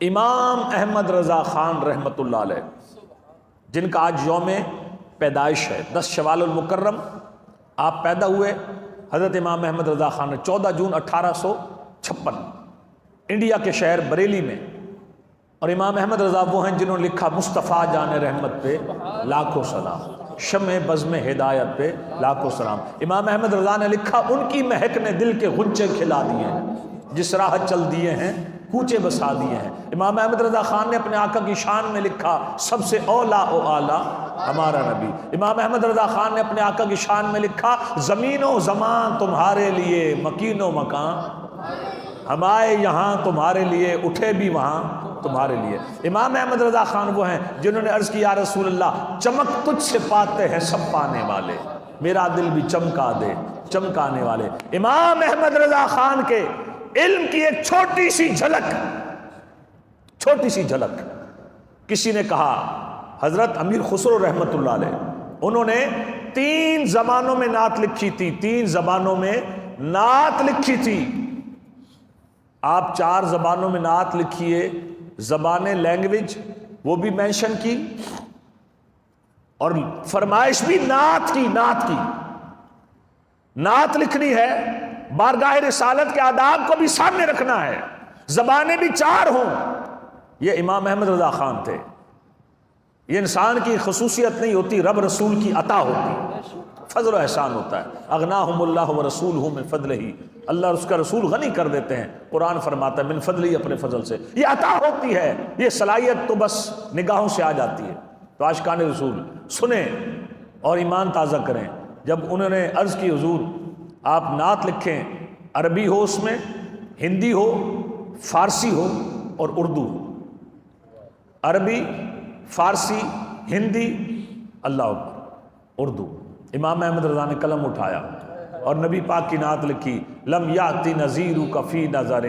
امام احمد رضا خان رحمۃ اللہ علیہ، جن کا آج یوم پیدائش ہے، 10 شوال المکرم آپ پیدا ہوئے۔ حضرت امام احمد رضا خان نے 14 جون 1856 انڈیا کے شہر بریلی میں۔ اور امام احمد رضا وہ ہیں جنہوں نے لکھا مصطفیٰ جان رحمت پہ لاکھوں سلام، شمع بزم ہدایت پہ لاکھوں سلام۔ امام احمد رضا نے لکھا ان کی مہک نے دل کے غنچے کھلا دیے ہیں، جس راہ چل دیے ہیں کوچے بسا دیے ہیں۔ امام احمد رضا خان نے اپنے آقا کی شان میں لکھا سب سے اولا و اعلیٰ ہمارا نبی۔ امام احمد رضا خان نے اپنے آقا کی شان میں لکھا زمین و زمان تمہارے لیے، مکین و مکان ہم آئے یہاں تمہارے لیے، اٹھے بھی وہاں تمہارے لیے۔ امام احمد رضا خان وہ ہیں جنہوں نے عرض کی یا رسول اللہ چمک تجھ سے پاتے ہیں سب پانے والے، میرا دل بھی چمکا دے چمکانے والے۔ امام احمد رضا خان کے علم کی ایک چھوٹی سی جھلک کسی نے کہا، حضرت امیر خسرو رحمت اللہ علیہ، انہوں نے 3 زبانوں میں نعت لکھی تھی، 3 زبانوں میں نعت لکھی تھی۔ آپ 4 زبانوں میں نعت لکھیے، زبان لینگویج وہ بھی مینشن کی، اور فرمائش بھی نعت کی نعت لکھنی ہے، بارگاہ رسالت کے آداب کو بھی سامنے رکھنا ہے، زبانیں بھی 4 ہوں۔ یہ امام احمد رضا خان تھے۔ یہ انسان کی خصوصیت نہیں ہوتی، رب رسول کی عطا ہوتی، فضل و احسان ہوتا ہے۔ اغناہم اللہ و رسولہ من فضلہ، اللہ اور اس کا رسول غنی کر دیتے ہیں۔ قرآن فرماتا ہے من فضلہ، اپنے فضل سے، یہ عطا ہوتی ہے، یہ صلاحیت تو بس نگاہوں سے آ جاتی ہے۔ تو عاشقان رسول سنیں اور ایمان تازہ کریں۔ جب انہوں نے عرض کی حضور آپ نعت لکھیں، عربی ہو، اس میں ہندی ہو، فارسی ہو اور اردو ہو، عربی، فارسی، ہندی، اللہ اکبر، اردو۔ امام احمد رضا نے قلم اٹھایا اور نبی پاک کی نعت لکھی، لم یاتی نذیرک فی نظر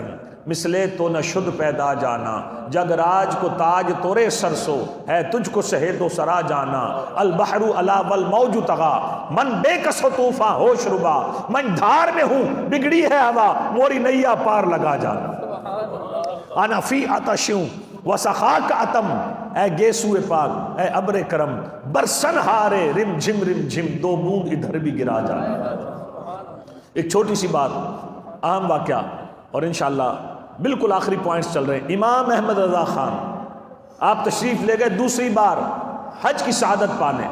مثلے تو نہ شد پیدا جانا، جگ راج کو تاج تورے سرسو ہے تجھ کو شہید و سرا جانا، البحر علا والموج طغا من بے کس و طوفاں ہوش ربا، من دھار میں ہوں بگڑی ہے ہوا موری نیا پار لگا جانا، انا فی عطشوں وسخاک اتم، اے گیسو پاک اے ابر کرم، برسن ہارے رم جھم 2 بوند ادھر بھی گرا جانا۔ ایک چھوٹی سی بات، اہم واقعہ، اور انشاءاللہ بالکل آخری پوائنٹس چل رہے ہیں۔ امام احمد رضا خان آپ تشریف لے گئے دوسری بار حج کی سعادت پانے،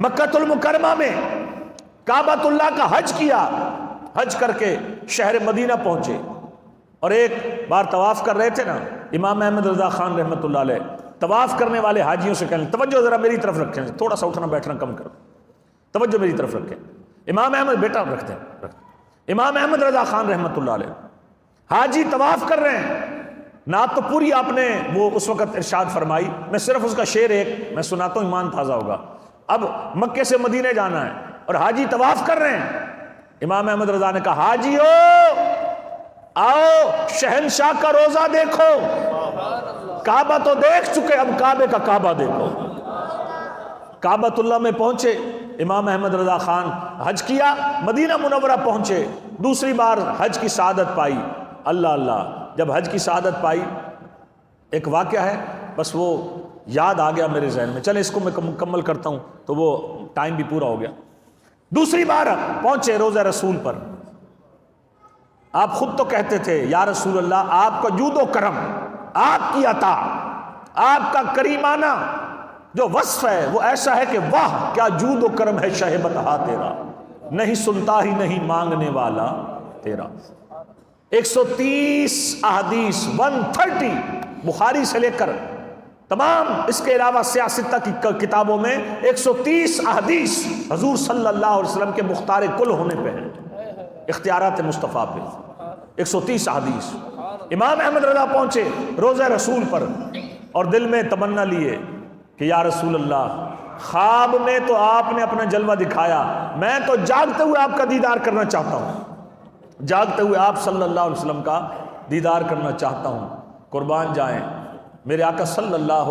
مکہ المکرمہ میں کعبۃ اللہ کا حج کیا، حج کر کے شہر مدینہ پہنچے، اور ایک بار طواف کر رہے تھے نا، امام احمد رضا خان رحمت اللہ علیہ طواف کرنے والے حاجیوں سے کہنے توجہ ذرا میری طرف رکھیں، تھوڑا سا اٹھنا بیٹھنا کم کرو، توجہ میری طرف رکھیں۔ امام احمد بیٹا رکھتے ہیں، امام احمد رضا خان رحمت اللہ علیہ حاجی طواف کر رہے ہیں، نعت تو پوری آپ نے وہ اس وقت ارشاد فرمائی، میں صرف اس کا شعر ایک میں سناتا ہوں، ایمان تازہ ہوگا۔ اب مکے سے مدینے جانا ہے اور حاجی طواف کر رہے ہیں، امام احمد رضا نے کہا حاجیو آؤ شہنشاہ کا روزہ دیکھو، کعبہ تو دیکھ چکے، اب کعبے کا کعبہ دیکھو۔ کعبۃ اللہ میں پہنچے، امام احمد رضا خان حج کیا، مدینہ منورہ پہنچے، دوسری بار حج کی سعادت پائی۔ اللہ اللہ، جب حج کی سعادت پائی، ایک واقعہ ہے بس وہ یاد آ گیا میرے ذہن میں، چلے اس کو میں مکمل کرتا ہوں تو وہ ٹائم بھی پورا ہو گیا۔ دوسری بار پہنچے روضہ رسول پر، آپ خود تو کہتے تھے یا رسول اللہ آپ کا جود و کرم، آپ کی عطا، آپ کا کریمانہ جو وصف ہے وہ ایسا ہے کہ واہ کیا جود و کرم ہے شہ بطحا تیرا، نہیں سنتا ہی نہیں مانگنے والا تیرا۔ 130 احادیث، 130 بخاری سے لے کر تمام اس کے علاوہ سیاستہ کی کتابوں میں 130 احادیث حضور صلی اللہ علیہ وسلم کے مختار کل ہونے پہ ہیں، اختیارات مصطفیٰ پہ 130 احادیث۔ امام احمد رضا پہنچے روضہ رسول پر اور دل میں تمنا لیے کہ یا رسول اللہ خواب میں تو آپ نے اپنا جلوہ دکھایا، میں تو جاگتے ہوئے آپ کا دیدار کرنا چاہتا ہوں، جاگتے ہوئے آپ صلی اللہ علیہ وسلم کا دیدار کرنا چاہتا ہوں۔ قربان جائیں میرے آقا صلی اللہ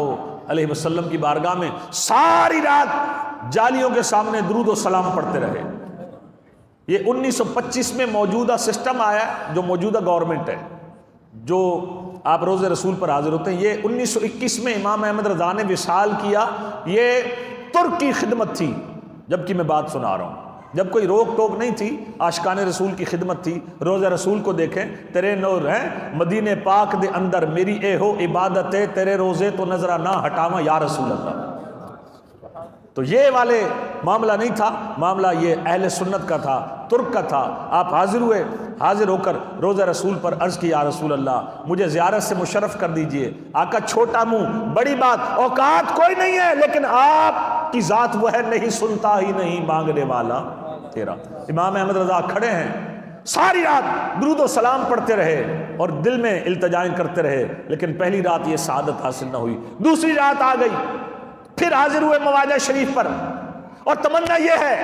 علیہ وسلم کی بارگاہ میں ساری رات جالیوں کے سامنے درود و سلام پڑھتے رہے۔ یہ 1925 میں موجودہ سسٹم آیا جو موجودہ گورنمنٹ ہے، جو آپ روزہ رسول پر حاضر ہوتے ہیں۔ یہ 1921 میں امام احمد رضا نے وصال کیا، یہ ترک کی خدمت تھی، جبکہ میں بات سنا رہا ہوں، جب کوئی روک ٹوک نہیں تھی، عاشقان رسول کی خدمت تھی۔ روزہ رسول کو دیکھیں، تیرے نور ہیں مدینے پاک دے اندر، میری اے ہو عبادت ہے، تیرے روزے تو نظرہ نہ ہٹاواں یا رسول اللہ۔ تو یہ والے معاملہ نہیں تھا، معاملہ یہ اہل سنت کا تھا، ترک کا تھا۔ آپ حاضر ہوئے، حاضر ہو کر روزہ رسول پر عرض کی، یا رسول اللہ مجھے زیارت سے مشرف کر دیجئے۔ آقا چھوٹا منہ بڑی بات، اوقات کوئی نہیں ہے، لیکن آپ کی ذات وہ ہے، نہیں سنتا ہی نہیں مانگنے والا تیرا۔ امام احمد رضا کھڑے ہیں، ساری رات درود و سلام پڑھتے رہے اور دل میں التجائیں کرتے رہے، لیکن پہلی رات یہ سعادت حاصل نہ ہوئی۔ دوسری رات آ گئی، پھر حاضر ہوئے مواجہ شریف پر، اور تمنا یہ ہے،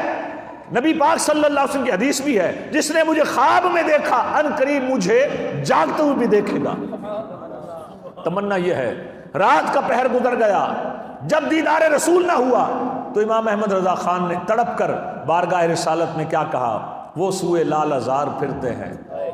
نبی پاک صلی اللہ علیہ وسلم کی حدیث بھی ہے، جس نے مجھے خواب میں دیکھا ان قریب مجھے جاگتے ہوئے بھی دیکھے گا۔ تمنا یہ ہے۔ رات کا پہر گزر گیا، جب دیدار رسول نہ ہوا تو امام احمد رضا خان نے تڑپ کر بارگاہ رسالت میں کیا کہا؟ وہ سوئے لال ازار پھرتے ہیں،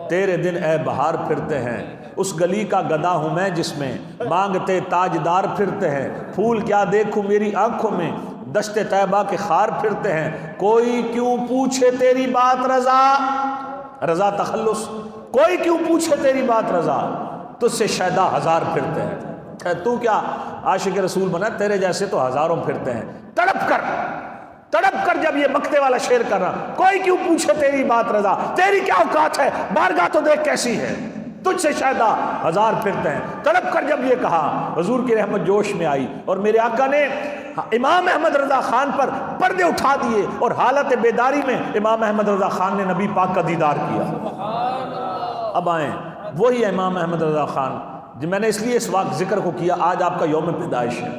تیرے دن اے بہار پھرتے ہیں، اس گلی کا گدا ہوں میں جس میں مانگتے تاجدار پھرتے ہیں، پھول کیا دیکھوں میری آنکھوں میں، دشت طیبہ کے خار پھرتے ہیں، کوئی کیوں پوچھے تیری بات رضا، رضا تخلص، کوئی کیوں پوچھے تیری بات رضا، تجھ سے شیدا ہزار پھرتے ہیں۔ تو کیا عاشق رسول بنا، تیرے جیسے تو ہزاروں پھرتے ہیں۔ تڑپ کر جب یہ مکتے والا شعر کر رہا، کوئی کیوں پوچھے تیری بات رضا، تیری کیا اوقات ہے، بارگاہ تو دیکھ کیسی ہے، تجھ سے شاید ہزار پھرتے ہیں۔ تڑپ کر جب یہ کہا، حضور کی رحمت جوش میں آئی اور میرے آقا نے امام احمد رضا خان پر پردے اٹھا دیے، اور حالت بیداری میں امام احمد رضا خان نے نبی پاک کا دیدار کیا۔ اب آئیں، وہی امام احمد رضا خان جو میں نے اس لیے اس وقت ذکر کو کیا، آج آپ کا یوم پیدائش ہے۔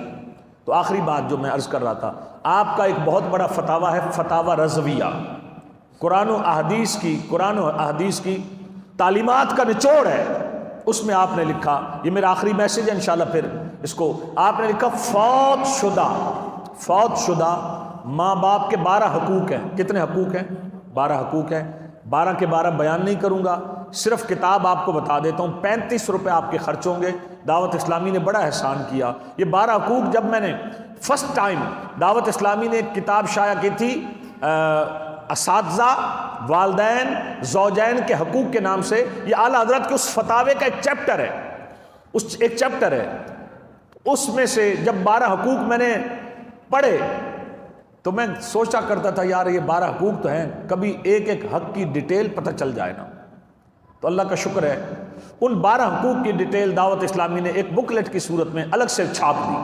تو آخری بات جو میں عرض کر رہا تھا، آپ کا ایک بہت بڑا فتاوی ہے، فتاوی رضویہ، قرآن و احادیث کی تعلیمات کا نچوڑ ہے۔ اس میں آپ نے لکھا، یہ میرا آخری میسیج ہے انشاءاللہ، پھر اس کو آپ نے لکھا، فوت شدہ ماں باپ کے 12 حقوق ہیں۔ کتنے حقوق ہیں؟ 12 حقوق ہیں۔ 12 کے 12 بیان نہیں کروں گا، صرف کتاب آپ کو بتا دیتا ہوں۔ 35 روپے آپ کے خرچ ہوں گے۔ دعوت اسلامی نے بڑا احسان کیا۔ یہ 12 حقوق جب میں نے فرسٹ ٹائم دعوت اسلامی نے ایک کتاب شائع کی تھی، اساتذہ، والدین، زوجین کے حقوق کے نام سے، یہ اعلیٰ حضرت کے اس فتاوے کا ایک چیپٹر ہے۔ اس میں سے جب 12 حقوق میں نے پڑھے تو میں سوچا کرتا تھا، یار یہ 12 حقوق تو ہیں، کبھی ایک ایک حق کی ڈیٹیل پتہ چل جائے نا۔ تو اللہ کا شکر ہے، ان 12 حقوق کی ڈیٹیل دعوت اسلامی نے ایک بکلیٹ کی صورت میں الگ سے چھاپ دی،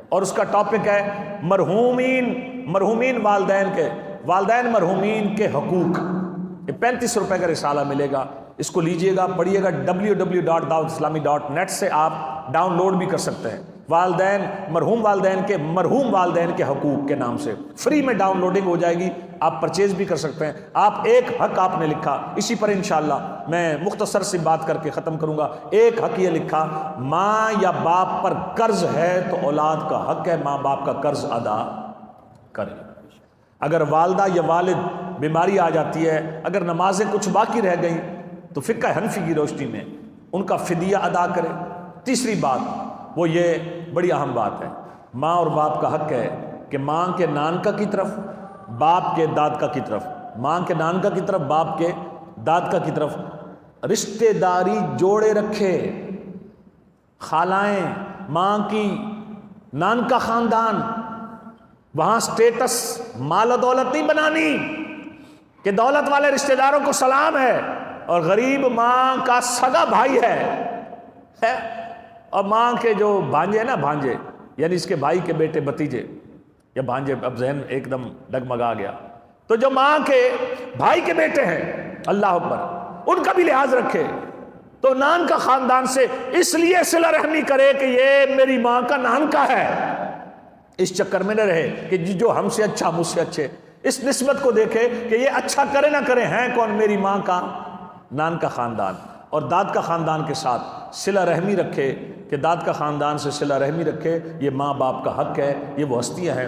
اور اس کا ٹاپک ہے مرحومین والدین مرحومین کے حقوق۔ یہ 35 روپے کا رسالہ ملے گا، اس کو لیجئے گا، پڑھیے گا۔ www.dawatislami.net سے آپ ڈاؤن لوڈ بھی کر سکتے ہیں۔ مرحوم والدین کے حقوق کے نام سے فری میں ڈاؤن لوڈنگ ہو جائے گی، آپ پرچیز بھی کر سکتے ہیں۔ ایک حق آپ نے لکھا، اسی پر انشاءاللہ میں مختصر سی بات کر کے ختم کروں گا۔ ایک حق یہ لکھا، ماں یا باپ پر قرض ہے تو اولاد کا حق ہے ماں باپ کا قرض ادا کرے۔ اگر والدہ یا والد بیماری آ جاتی ہے، اگر نمازیں کچھ باقی رہ گئیں تو فقہ حنفی کی روشنی میں ان کا فدیہ ادا کرے۔ تیسری بات وہ یہ بڑی اہم بات ہے، ماں اور باپ کا حق ہے کہ ماں کے نانکا کی طرف، باپ کے دادکا کی طرف، ماں کے نانکا کی طرف، باپ کے دادکا کی طرف رشتہ داری جوڑے رکھے۔ خالائیں، ماں کی نانکا خاندان، وہاں سٹیٹس مال و دولت نہیں بنانی کہ دولت والے رشتہ داروں کو سلام ہے اور غریب ماں کا سگا بھائی ہے، اور ماں کے جو بھانجے ہیں نا، بھانجے یعنی اس کے بھائی کے بیٹے بھتیجے یا بھانجے، اب ذہن ایک دم ڈگمگا گیا، تو جو ماں کے بھائی کے بیٹے ہیں، اللہ اکبر، ان کا بھی لحاظ رکھے۔ تو نان کا خاندان سے اس لیے صلہ رحمی کرے کہ یہ میری ماں کا نان کا ہے، اس چکر میں نہ رہے کہ جو ہم سے اچھا مجھ سے اچھے، اس نسبت کو دیکھے کہ یہ اچھا کرے نہ کرے، ہیں کون؟ میری ماں کا نان کا خاندان۔ اور داد کا خاندان کے ساتھ صلہ رحمی رکھے کہ داد کا خاندان سے صلہ رحمی رکھے، یہ ماں باپ کا حق ہے، یہ وہ ہستیاں ہیں۔